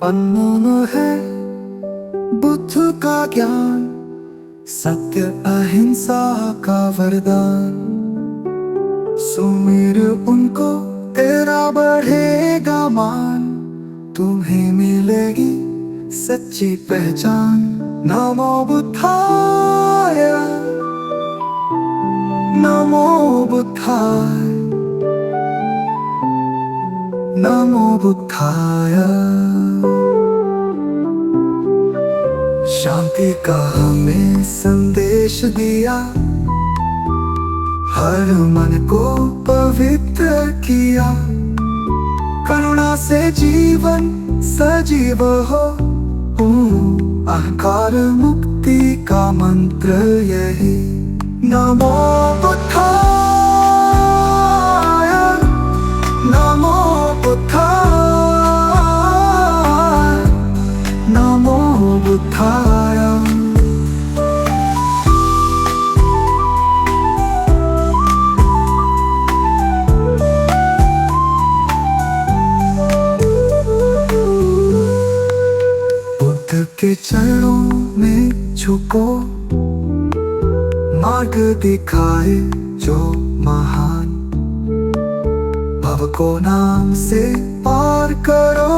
अनमोल है बुद्ध का ज्ञान, सत्य अहिंसा का वरदान। सुमिर उनको तेरा बढ़ेगा मान, तुम्हें मिलेगी सच्ची पहचान। नमो बुद्धाय, नमो बुद्धाय, नमो बुद्धाय। शांति का हमें संदेश दिया, हर मन को पवित्र किया। करुणा से जीवन सजीव हो, अहंकार मुक्ति का मंत्र यही। नमो बुद्धाय, नमो बुद्धाय, नमो बुद्धाय। बुद्ध के चरणों में झुको, मार्ग दिखाए जो महान। भव को नाम से पार करो,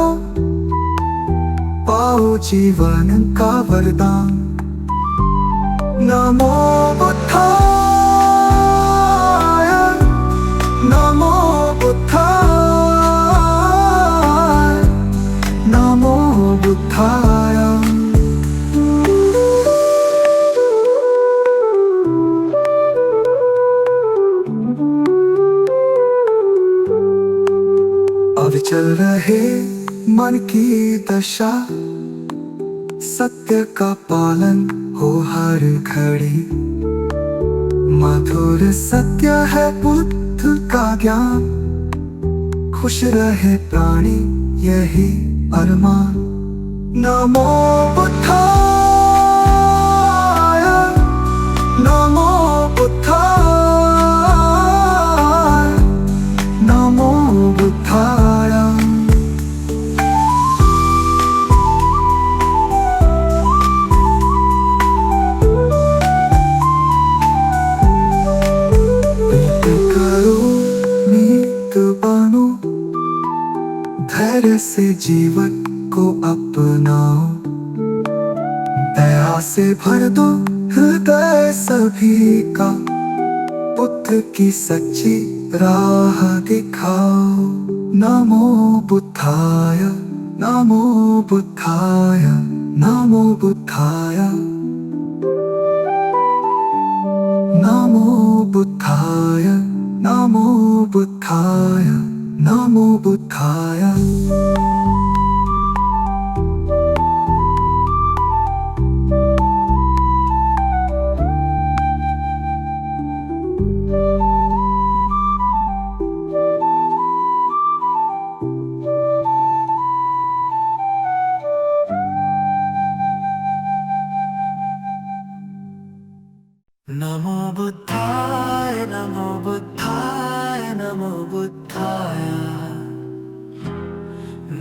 पाओ जीवन का वरदान। नमो बुद्धाय, नमो बुद्धाय, नमो बुद्धाय। चल रहे मन की दशा, सत्य का पालन हो हर घड़ी। मधुर सत्य है बुद्ध का ज्ञान, खुश रहे प्राणी यही अरमान। नमो बुद्धाय, नमो बुद्धाय, नमो बुद्धाय। धैर्य से जीवन को अपनाओ, दया से भर दो हृदय सभी का। बुद्ध की सच्ची राह दिखाओ। नमो बुद्धाय, नमो बुद्धाय, नमो बुद्धाय, नमो बुद्धाय, नमो बुद्धाय, नमो बुद्धाय। नमो बुद्धाय, नमो बुद्धाय, नमो बुद्धाय,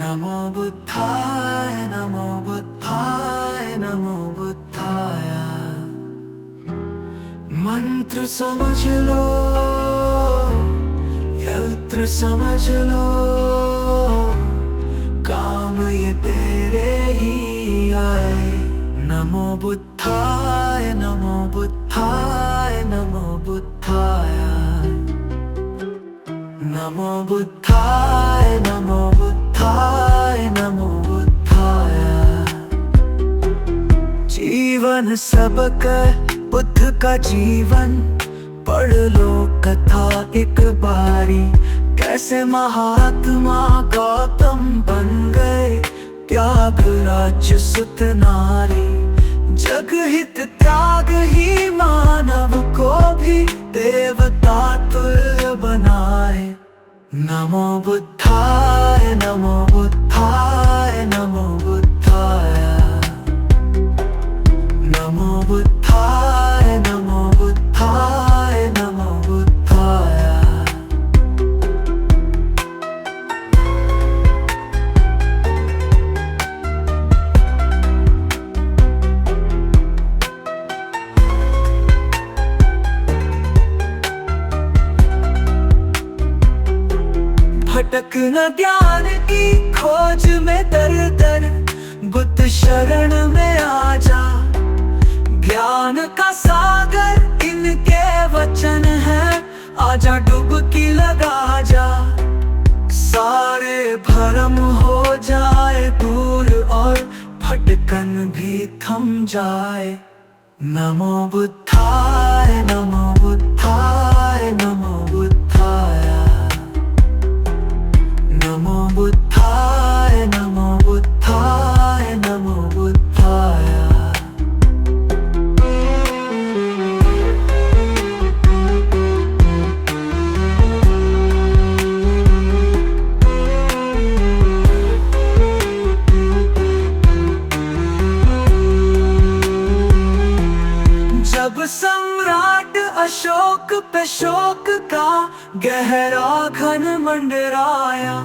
नमो बुद्धाय, नमो बुद्धाय, नमो बुद्धाय। मंत्र समझ लो, यंत्र समझ लो, काम ये तेरे ही आए। नमो बुद्धाय, नमो बुद्धाय, नमो बुद्धाय, नमो बुद्धाय, नमो बुद्धाय, नमो बुद्धाय। जीवन सबक बुद्ध का जीवन, पढ़ लो कथा एक बारी। कैसे महात्मा गौतम बन गए, त्याग राज्य सुत नारी। जग हित त्याग ही मानव को भी देवता तुल्य बनाए। नमो बुद्धाय, नमो बुद्धाय, नमो बुद्धाय, नमो बुद्धाय, नमो बुद्धाय, नमो बुद्धाय। भटक न ज्ञान की खोज में दर दर, बुद्ध शरण में आ जा। ज्ञान का सागर इनके वचन है, आजा डुबकी लगा जा। सारे भरम हो जाए दूर और भटकन भी थम जाए। नमो बुद्धाय नमो बुद्धाय नमो बुद्धाय, नमो बुद्धाय नमो बुद्धाय नमो बुद्धाय। जब सम्राट अशोक पे शोक का गहरा घन मंडराया,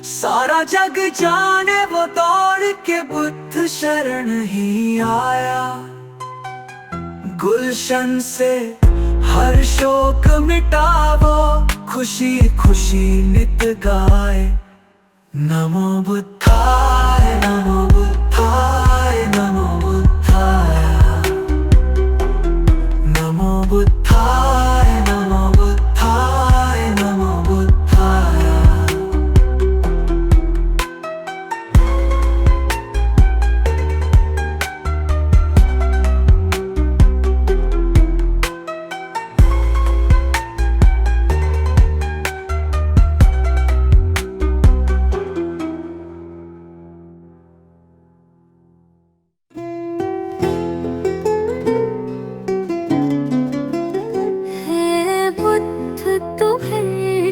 सारा जग जाने वो दौड़ के बुद्ध शरण ही आया। गुलशन से हर शोक मिटावो, खुशी खुशी नित गाए। नमो बुद्धाय नमो बुद्धाय नमो बुद्धाय, नमो बुद्धाय नमो बुद्धाय नमो बुद्धाय।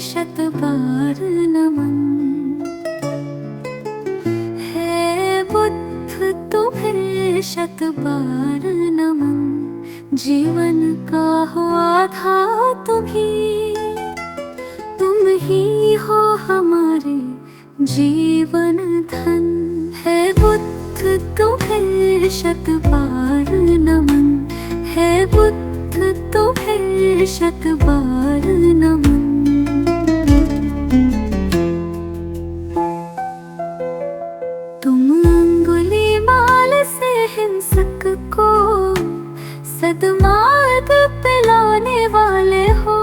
शत बार नमन है बुद्ध तुम्हें, शत बार नमन। जीवन का हुआ था तुम ही हो हमारे जीवन धन। है बुद्ध तुम्हें शत बार नमन, है बुद्ध तुम्हें शत बार नमन। हिंसक को सद्मार्ग पे लाने वाले हो,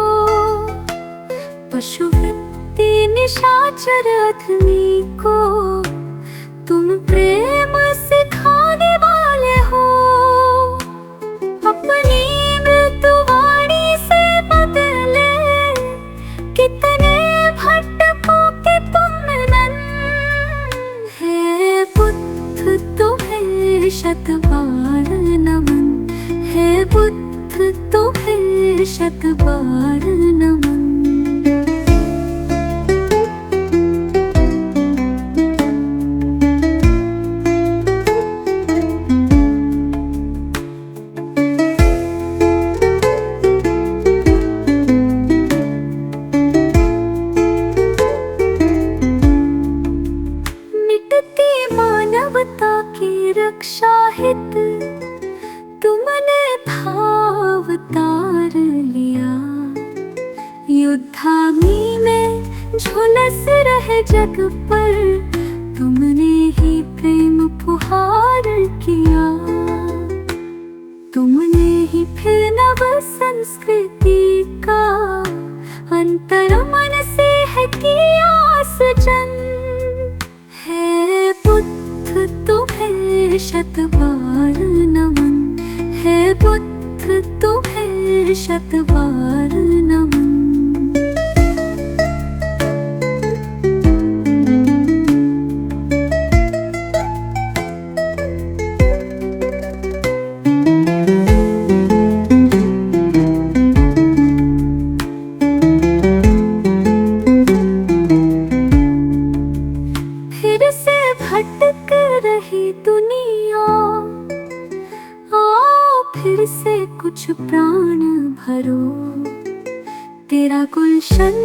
पशुवृत्ति निशाचर अधमी को तुम प्रेम सिखाने वाले हो। अपनी मृत्युवाणी से बदले कितने भटकों के तुम नन। है बुद्ध तुम्हें शत बार नमन, है बुद्ध तुम्हें शत बार नमन। मानवता की रक्षा हित तुमने अवतार लिया। युद्धाग्नि में झुलस रहे जग पर तुमने ही प्रेम पुहार किया। तुमने ही फिर नव संस्कृति का अंतर मन से है किया सृजन। है बुद्ध तुम्हें शत बार नमन, है बुद्ध तुम्हें शत बार नमन। फिर से भटक रही दुनिया, आओ फिर से कुछ प्राण भरो। तेरा गुलशन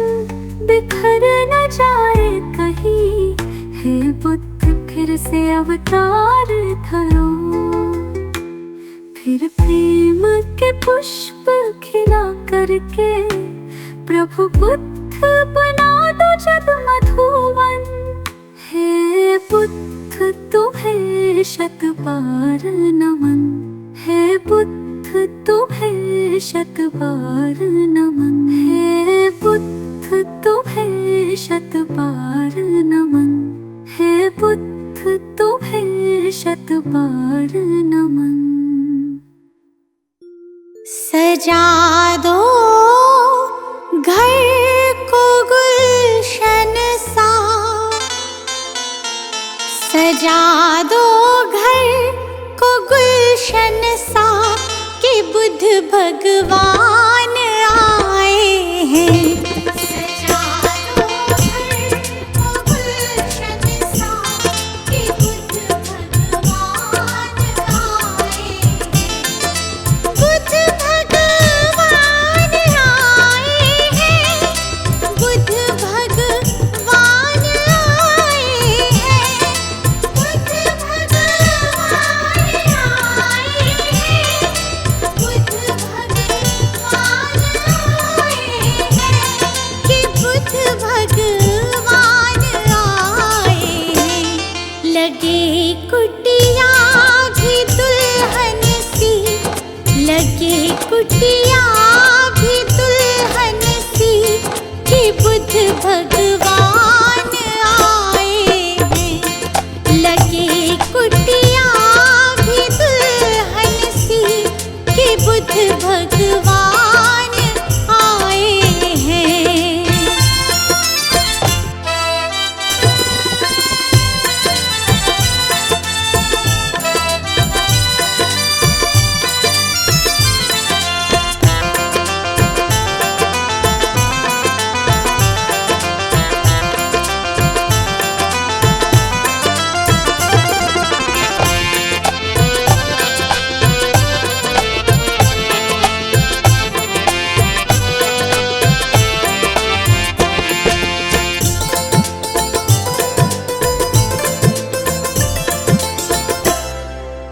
बिखर न जाए कहीं, हे बुद्ध फिर से अवतार धरो। फिर प्रेम के पुष्प खिला करके प्रभु बुद्ध बना दो जब मधुवन। हे बुद्ध तुम्हें शत बार नमन, हे बुद्ध तुम्हें शत बार नमन, हे बुद्ध तुम्हें शत बार नमन, हे बुद्ध तुम्हें शत बार नमन। सजा दो घर को गुलशन सा, सजा दो घर को गुलशन सा कि बुद्ध भगवान आए हैं। सजा दो घर को गुलशन सा कि बुद्ध भगवान आए हैं। बुद्ध भगवान आए हैं, बुद्ध भगवान आए हैं, बुद्ध भगवान आए हैं, बुद्ध भगवान आए हैं कि बुद्ध भगवान आए हैं। लगे कुटिया भी दुल्हन सी, लगे कुटिया भी दुल्हन सी कि बुद्ध भगवान आए हैं। लगे कुटिया भी दुल्हन सी कि बुद्ध भगवान आए हैं।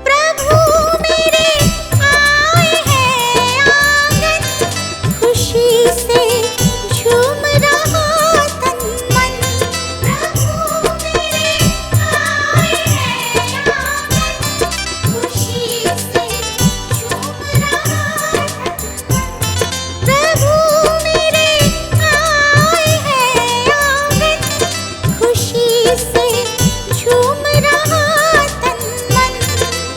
प्रभु मेरे आए हैं आंगन, खुशी से झूम रहा तन मन। प्रभु मेरे आए हैं आंगन, खुशी से झूम रहा तन मन। प्रभु मेरे आए हैं आंगन, खुशी से झूम रहा तन मन।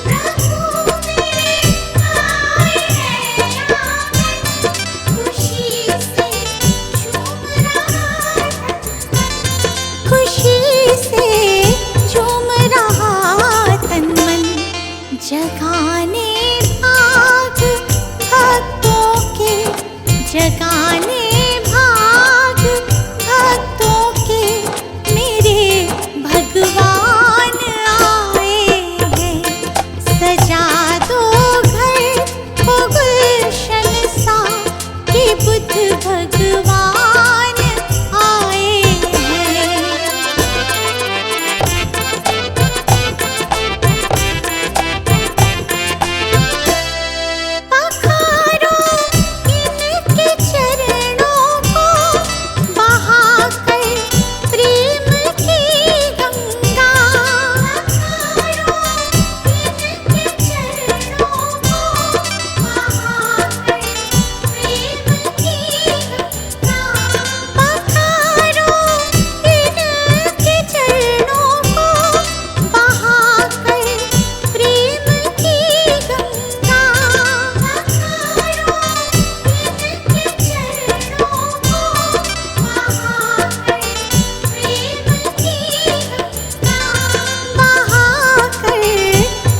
प्रभु मेरे आए हैं आंगन, खुशी से झूम रहा तन मन। खुशी से झूम रहा तन मन। जगाने भाग भक्तों के, जगाने भाग भक्तों के मेरे भगवान आए हैं। सजा दो घर को गुलशन सा कि बुद्ध भगवान आए हैं। पखारो इनके चरणों को, बहाकर प्रेम की गंगा। पखारो इनके चरणों को, बहाकर प्रेम की गंगा। पखारो इनके चरणों को, बहाकर प्रेम की गंगा। पखारो इनके चरणों को, बहाकर प्रेम की गंगा। बहाकर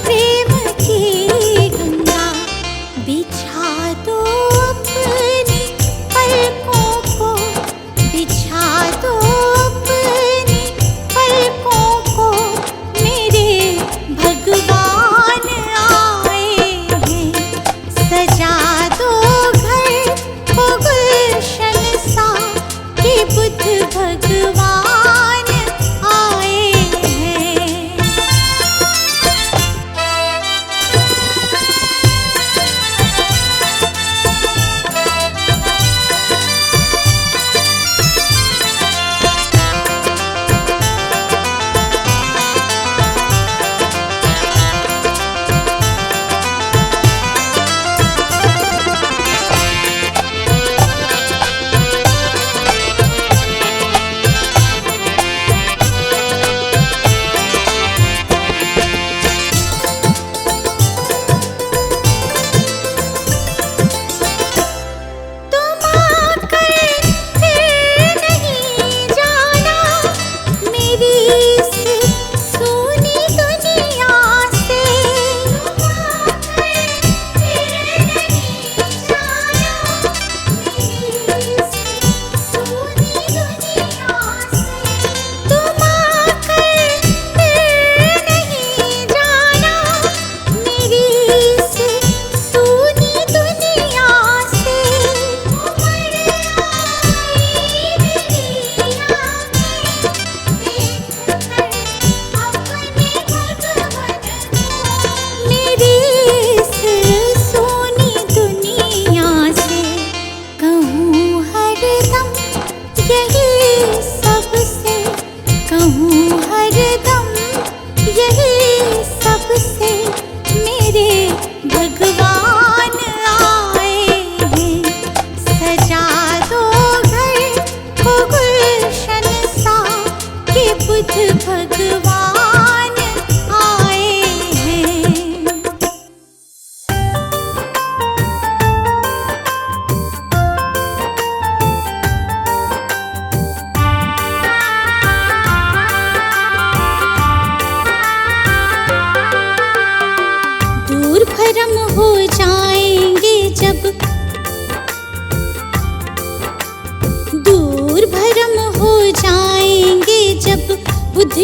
प्रेम की गंगा। बिछा दो अपनी पलकों को, बिछा दो अपनी पलकों को मेरे भगवान आए हैं। सजा दो घर को गुलशन सा कि बुद्ध भगवान आए हैं।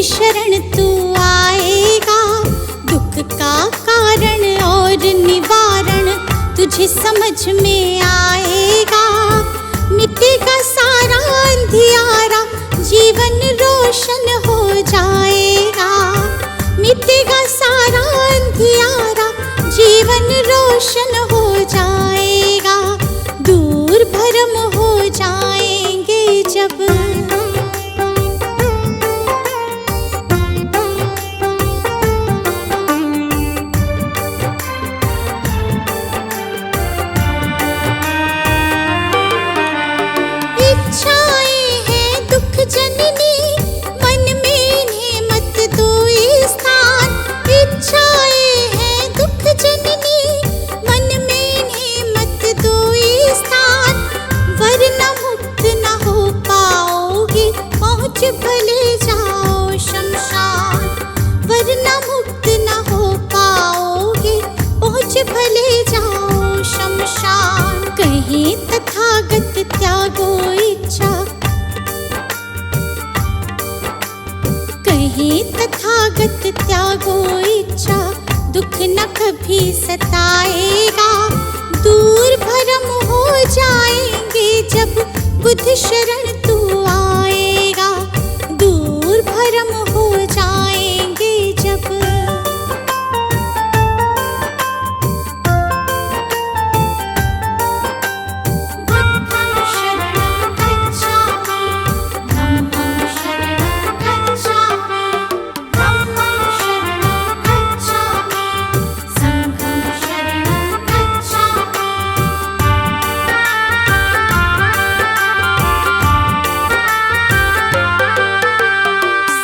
शरण तू आएगा। दुख का कारण और निवारण तुझे समझ में आएगा। मिटेगा सारा अंधियारा, जीवन रोशन हो जाएगा। मिटेगा सारा अंधियारा, जीवन रोशन हो जाएगा। दूर भरम हो जाएंगे जब इच्छाएं हैं दुख जननी, मन में इन्हें मत दो स्थान। इच्छाएं हैं दुख जननी, मन में इन्हें मत दो स्थान। वरना मुक्त न हो पाओगे, पहुँच भले जाओ शमशान। वरना मुक्त न हो पाओगे, पहुँच भले जाओ शमशान। कहीं तथागत त्यागो इच्छा, कहीं तथागत त्यागो इच्छा। दुख न कभी सताएगा। दूर भरम हो जाएंगे जब बुद्ध शरण तू आएगा। दूर भरम हो जाएंगे जब बुद्धं शरणं गच्छामि, धम्मं शरणं गच्छामि, धम्मं शरणं गच्छामि, संघं शरणं गच्छामि।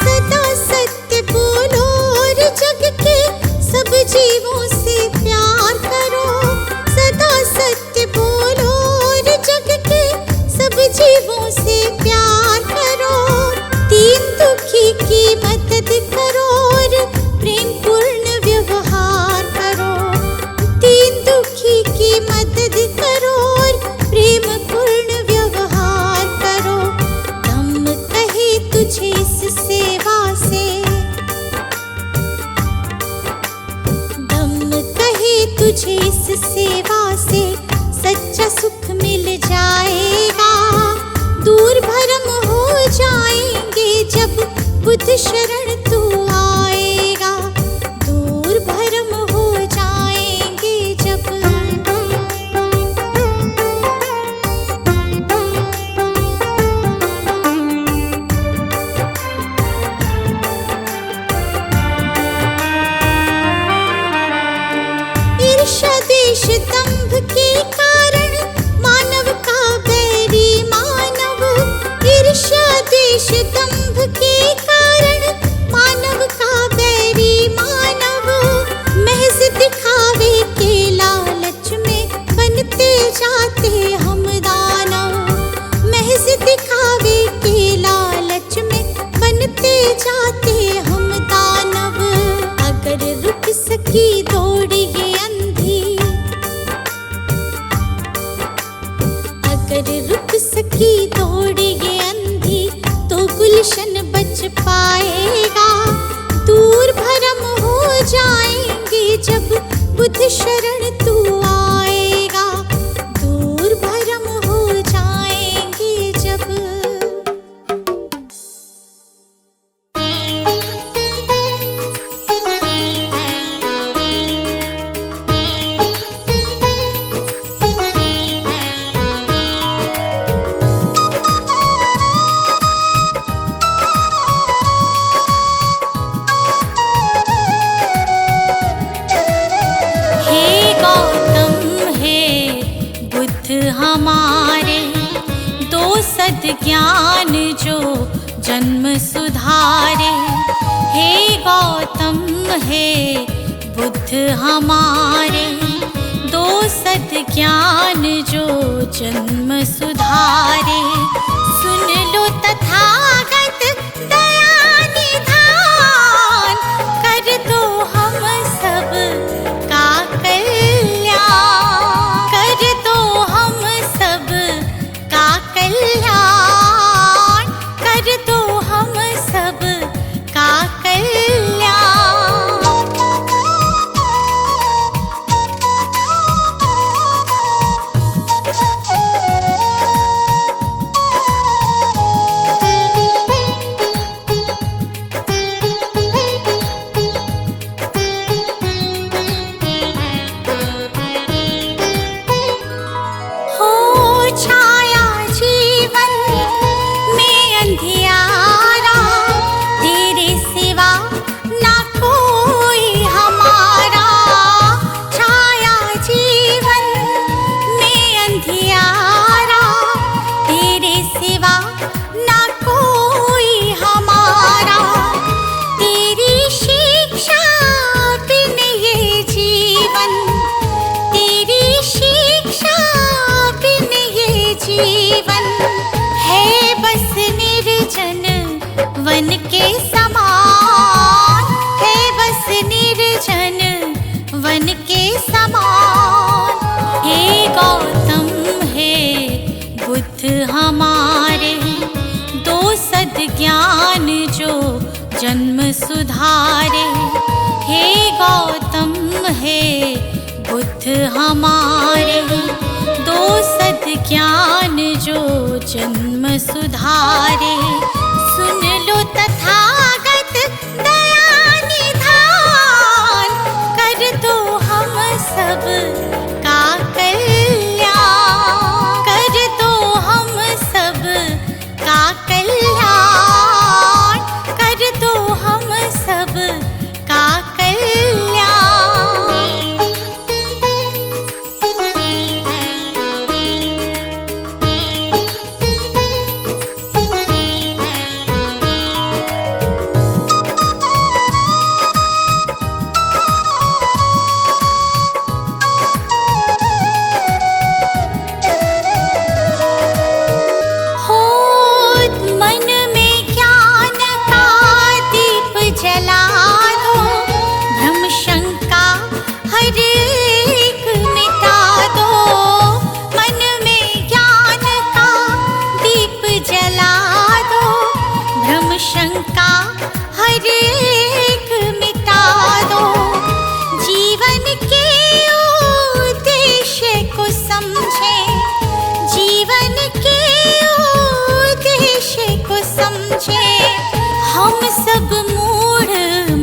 सदा सत्य बोलो और जग के सब जीवों से प्यार करो। सदा सत्य बोलो और जग के सब जीवों से प्यार करो। दीन दुखी की मदद करो और प्रेम पूर्ण व्यवहार करो। दीन दुखी की मदद करो और प्रेम पूर्ण व्यवहार करो। धम्म कहे तुझे इस सेवा से, धम्म कहे तुझे इस सेवा से सच्चा सुख मिल जाएगा। दूर भरम हो जाएंगे जब बुद्ध शरण तू आएगा। दूर भरम हो जाएंगे जब ईर्ष्या देश दंभ के कारण मानव का बैरी मानव। ईर्ष्या देश दंभ के कारण मानव का बैरी मानव। महज दिखावे के लालच में बनते जाते हम दानव। महज दिखावे के लालच में बनते जाते हम दानव। अगर रुक सकी दौड़ ये अंधी, अगर रुक सकी दौड़ ये अंधी, तो गुलशन बच पाएगा। दूर भरम हो जाएंगे जब बुद्ध शरण तू आएगा। दूर भरम हो जाएंगे जब हमारे दो सद्ज्ञान जो जन्म सुधारे। हे गौतम हे बुद्ध हमारे दो सद्ज्ञान जो जन्म सुधारे। सुन लो तथागत दया निधान, कर दो हम सब का कल्याण। कर दो हम सब का कल्याण। कर दो हम सब का समान है, बस निर्जन वन के समान। हे गौतम हे बुद्ध हमारे, दो सद्ज्ञान जो जन्म सुधारे। हे गौतम हे बुद्ध हमारे, दो सद्ज्ञान जो जन्म सुधारे। सुन लो तथागत दया निधान, कर दो हम सब का कल्याण, कर दो हम सब का कल्याण, कर दो हम सब का शंका हर एक मिटा दो। जीवन के उद्देश्य को समझे, जीवन के उद्देश्य को समझे। हम सब मूढ़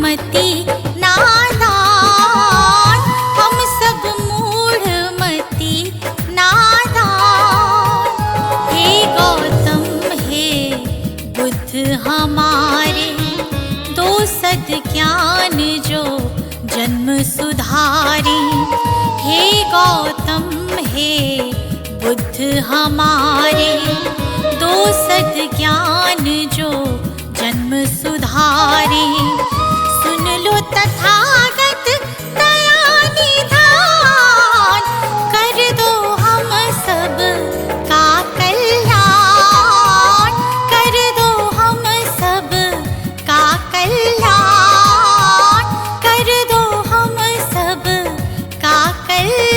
मति नादान, हम सब मूढ़ मति नादान। हे गौतम हे बुद्ध हमारे, दो सद्ज्ञान जो जन्म सुधारे। हे गौतम हे बुद्ध हमारे, दो सद्ज्ञान जो जन्म सुधारे। सुन लो तथागत दया निधान, कर दो हम सब का कल्याण, कर दो हम सब का कल्याण, कर दो हम सब का कल्याण।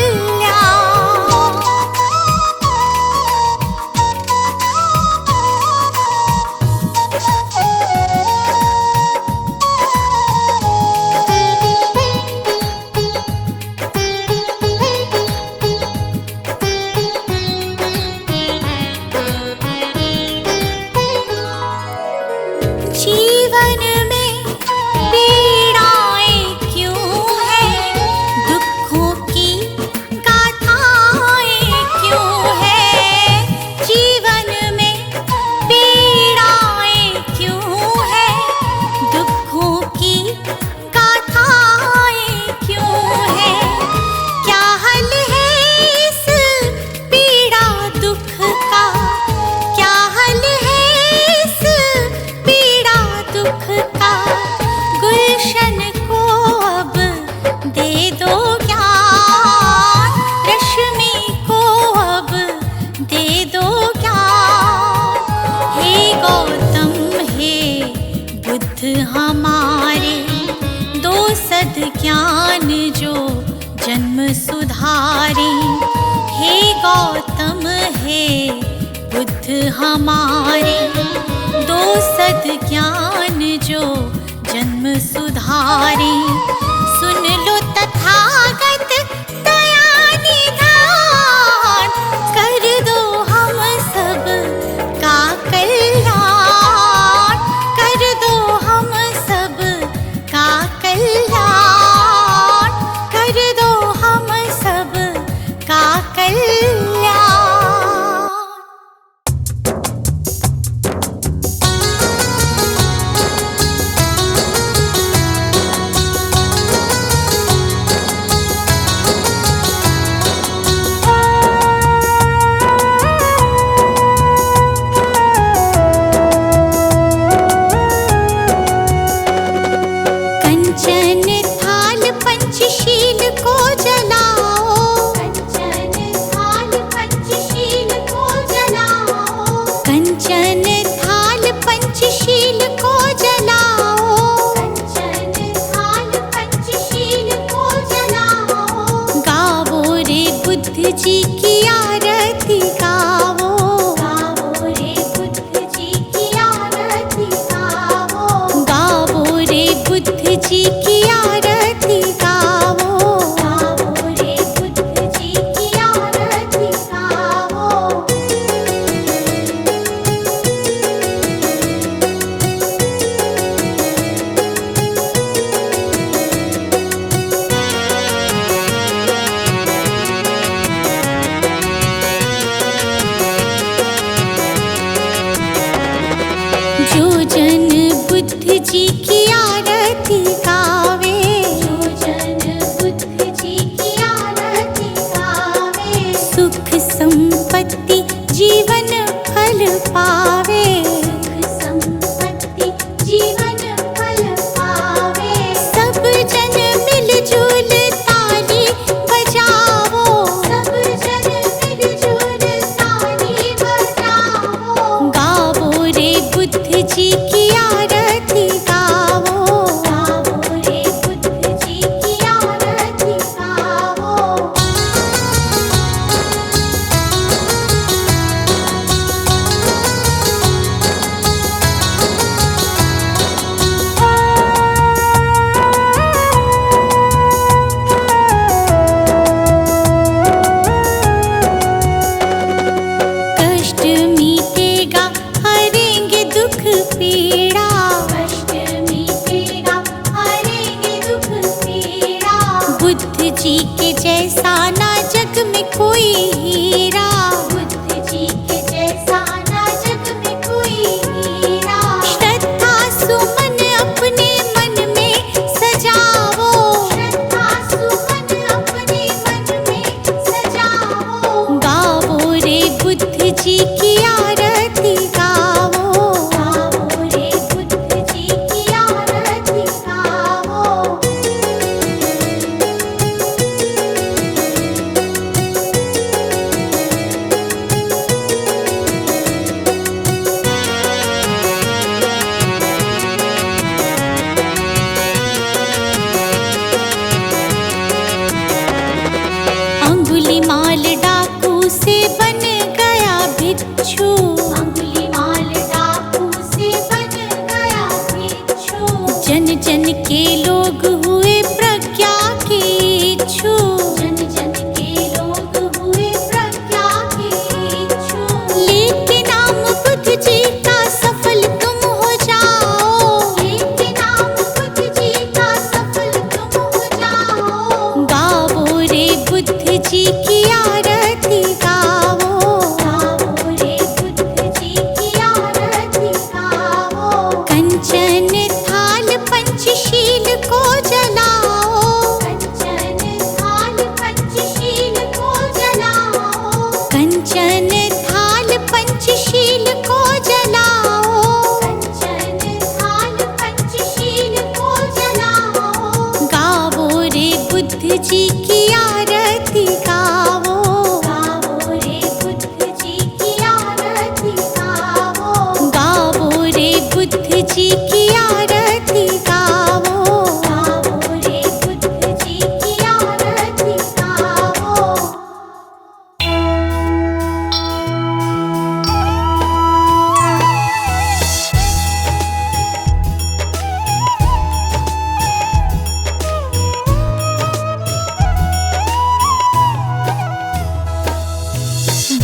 जीवन में पीड़ाएं क्यों हैं, दुखों की गाथाएं क्यों हैं। जीवन में पीड़ाएं क्यों हैं, दुखों की गाथाएं क्यों हैं। क्या हल है इस पीड़ा दुख का, क्या हल है इस पीड़ा दुख का। गुलशन को अब दे दो ज्ञान, रश्मि को अब दे दो ज्ञान। हे गौतम हे बुद्ध हमारे, दो सद्ज्ञान जो जन्म सुधारे। हे गौतम हे बुद्ध हमारे, दो सद्ज्ञान जो जन्म सुधारे। सुन लो तथागत दया निधान, कर दो हम सब का कल्याण, कर दो हम सब का कल्याण, कर दो हम सब का कल्याण। की आरती गावो, गावो रे बुद्ध जी की आरती गावो, गावो रे बुद्ध जी की आरती गावो, गावो रे बुद्ध जी की आरती गावो। जो जन बुद्ध जी की आरती गावे, जो जन बुद्ध जी की आरती गावे, सुख संपत्ति जीवन फल पावे, सुख संपत्ति जीवन फल पावे। सब जन मिलजुल ताली बजावो, सब जन मिलजुल ताली बजावो, गावो रे बुद्ध जी की आरती गावो, गावो रे बुद्ध जी की आरती गावो। कष्ट मीटेगा हरेंगे दुख पीड़ा, कष्ट मीटेगा हरेंगे दुख पीड़ा। बुद्ध जी के जैसा ना जग में कोई हीरा, बुद्ध जी के जैसा ना जग में कोई हीरा। श्रद्धा सुमन अपने मन में सजावो, श्रद्धा सुमन अपने मन में सजावो, गावो रे बुद्ध जी की आरती गावो, गावो रे बुद्ध जी की आरती गावो। अंगुलीमाल डाकू से बन गया भिक्षु, अंगुलीमाल डाकू से बन गया भिक्षु। जन जन के लोग हुए प्रज्ञा के इच्छु, जन जन के लोग हुए प्रज्ञा के इच्छु। लेके नाम बुद्ध जी का सफल तुम हो जाओ, लेके नाम बुद्ध जी का सफल तुम हो जाओ, गावो रे बुद्ध जी की आरती गावो, गावो रे बुद्ध जी की आरती गावो। कंचन थाल पंचशील को जलाओ, कंचन थाल पंचशील को जलाओ, कंचन थाल पंचशील को जलाओ, कंचन थाल पंचशील को जलाओ, गावो रे बुद्ध जी की आरती गावो, गावो रे बुद्ध जी की आरती गावो, गावो रे बुद्ध जी की आरती गावो, गावो रे बुद्ध जी की आरती गावो।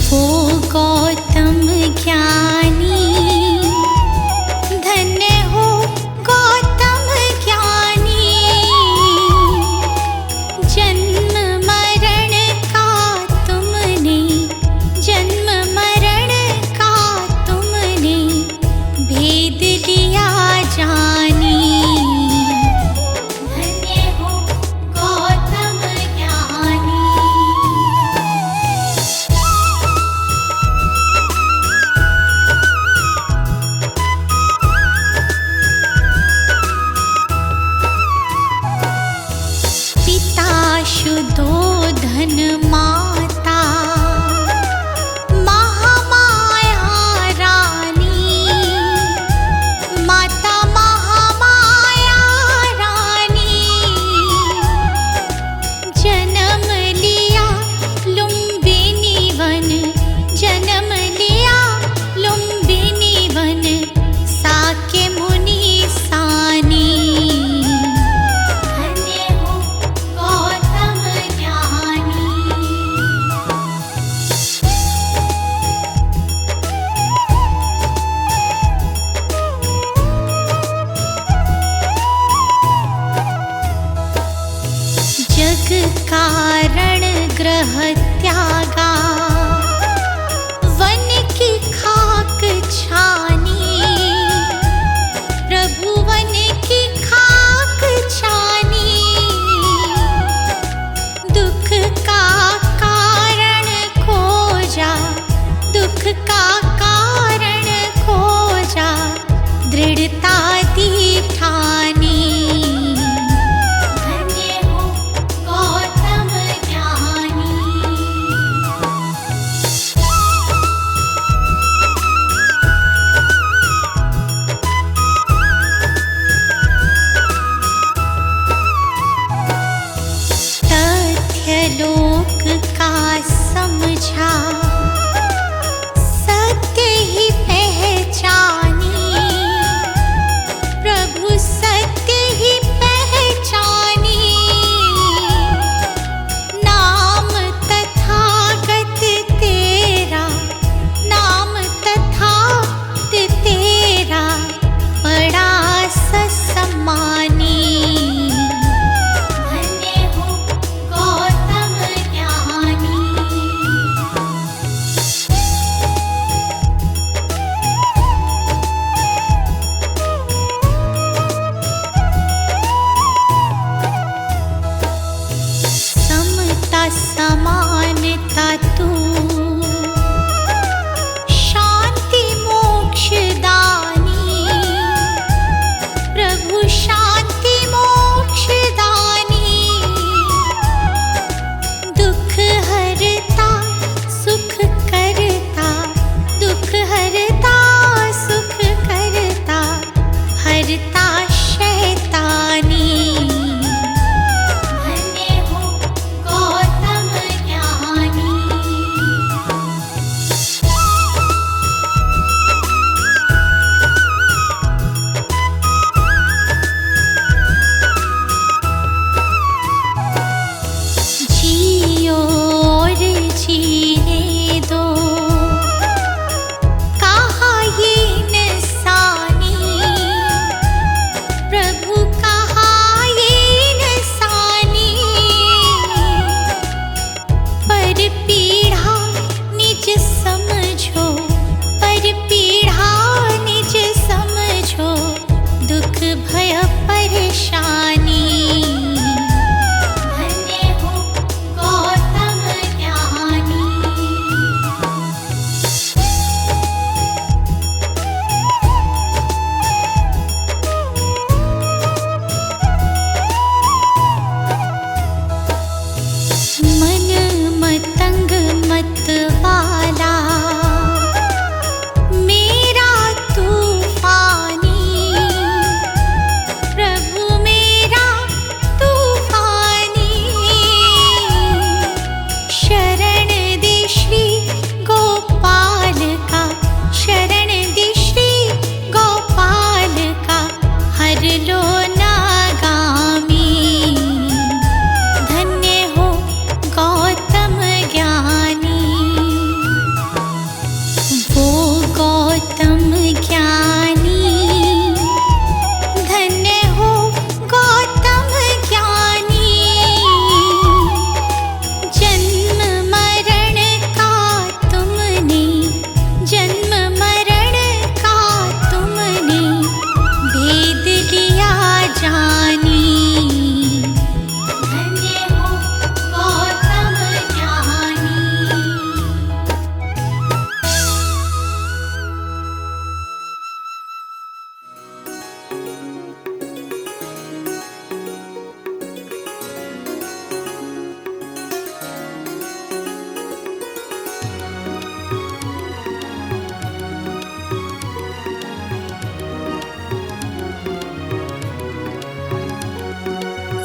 वो गौतम ज्ञानी, धन्य हो गौतम ज्ञानी। जन्म मरण का तुमने, जन्म मरण का तुमने भेद लिया जानी। धन्य हो गौतम ज्ञानी।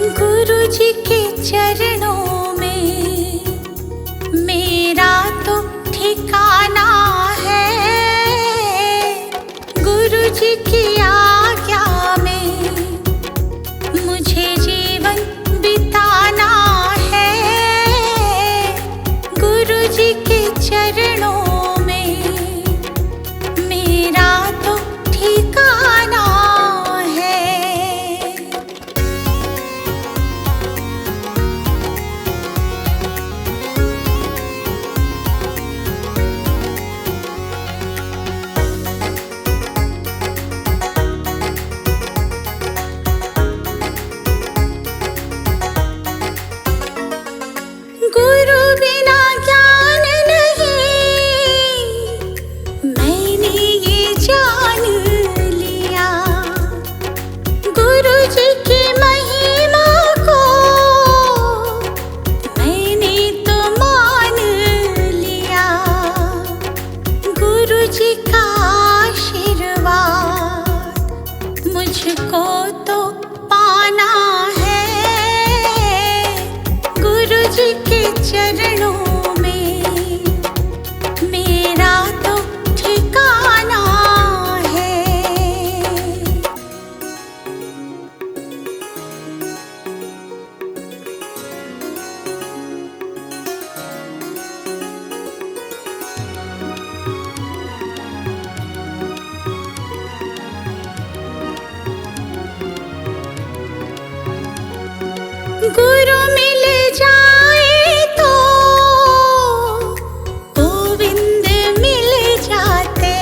गुरु जी के चरणों में मेरा तो ठिकाना है। गुरु जी की आज्ञा में मुझे जीवन बिताना है। गुरु जी के चरणों में मेरा तो ठिकाना है। गुरु बिना ज्ञान नहीं, मैंने ये जान लिया। गुरु जी की महिमा को मैंने तो मान लिया। गुरु जी का आशीर्वाद मुझको तो पाना है। गुरु जी के चरणों में मेरा तो ठिकाना है। गुरु मिल जाए तो गोविंद मिल जाते।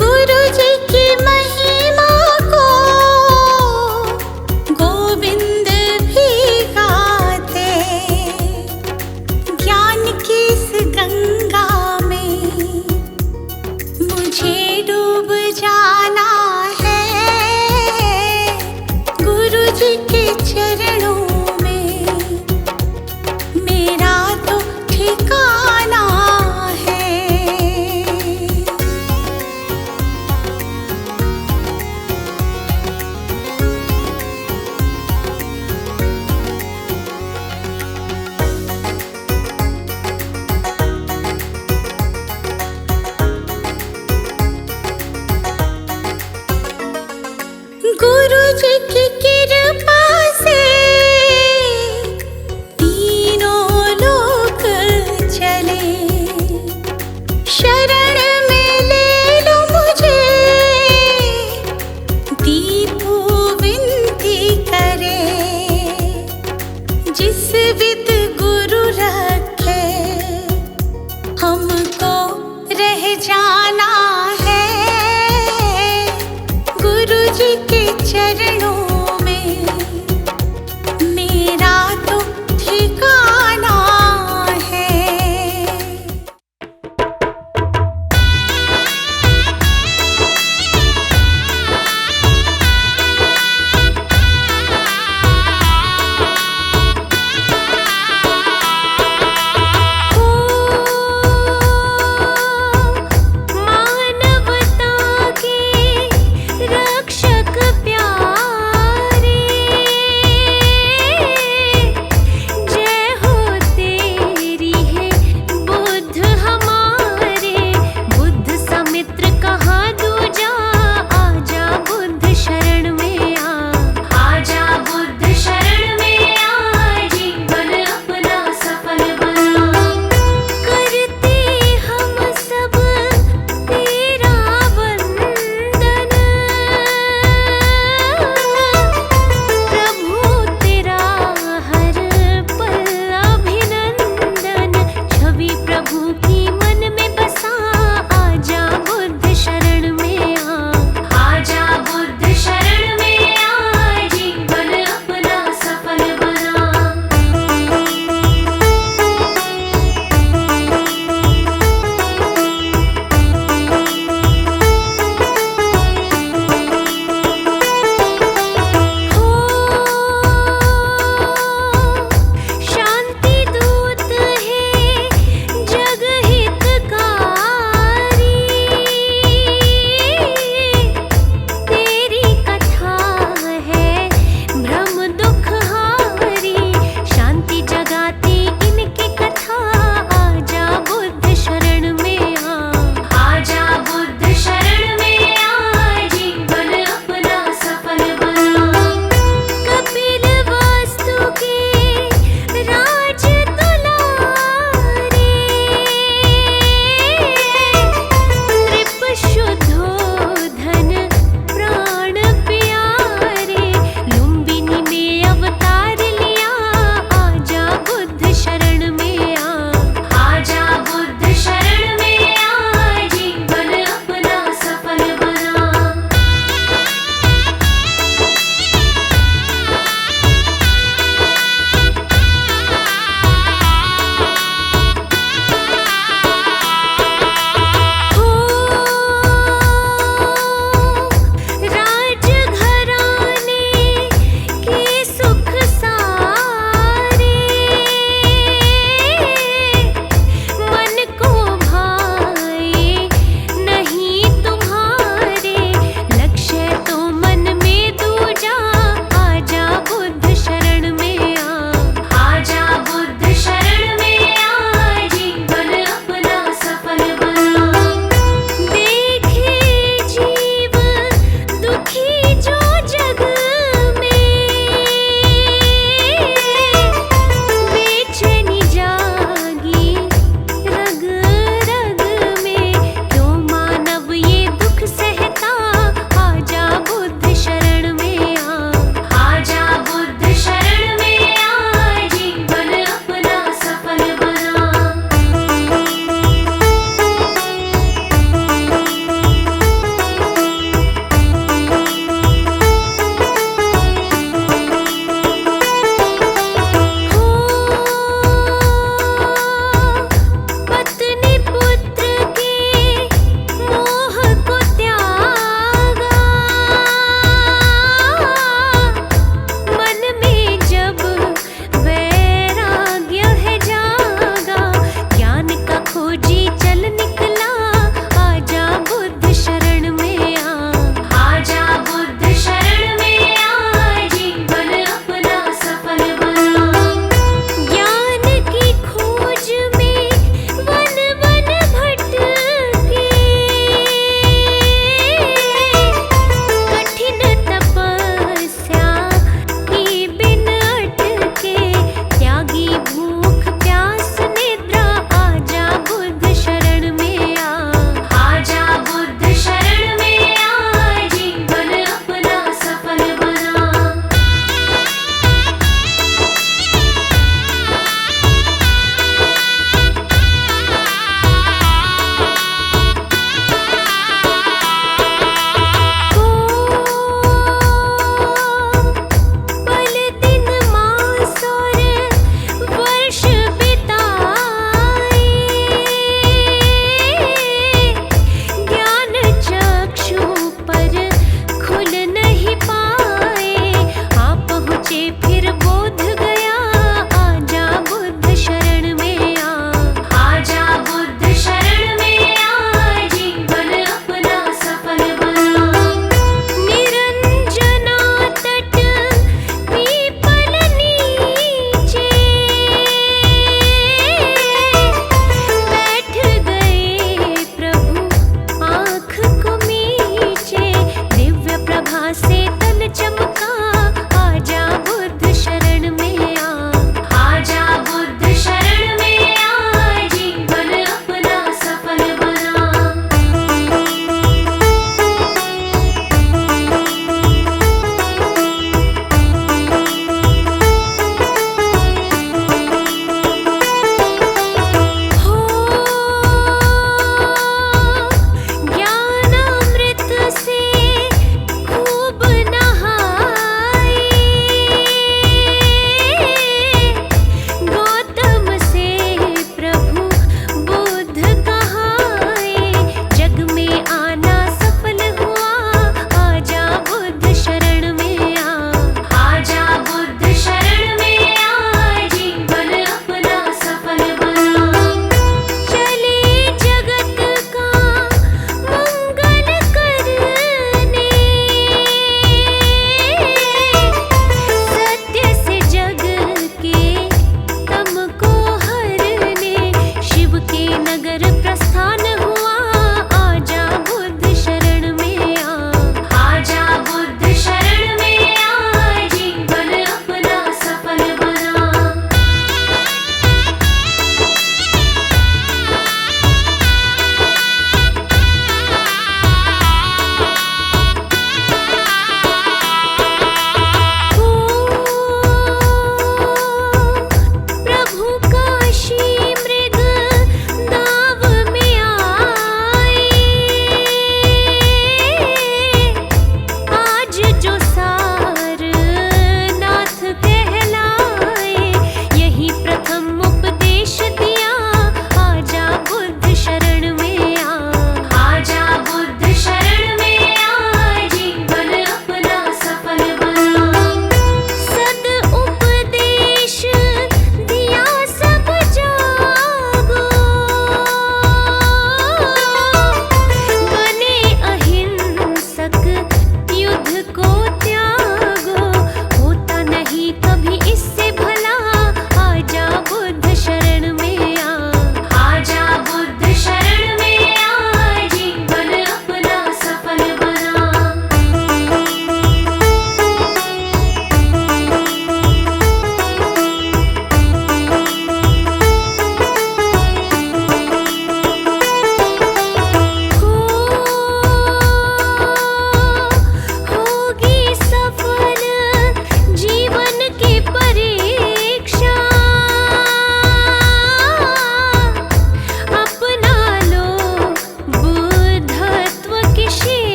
गुरु जी की महिमा को गोविंद भी गाते। ज्ञान की इस गंगा में मुझे डूब जाना है। गुरु जी के चरणों में मेरा तो ठिकाना है। गुरु जी की कृपा से तीनों लोक चले।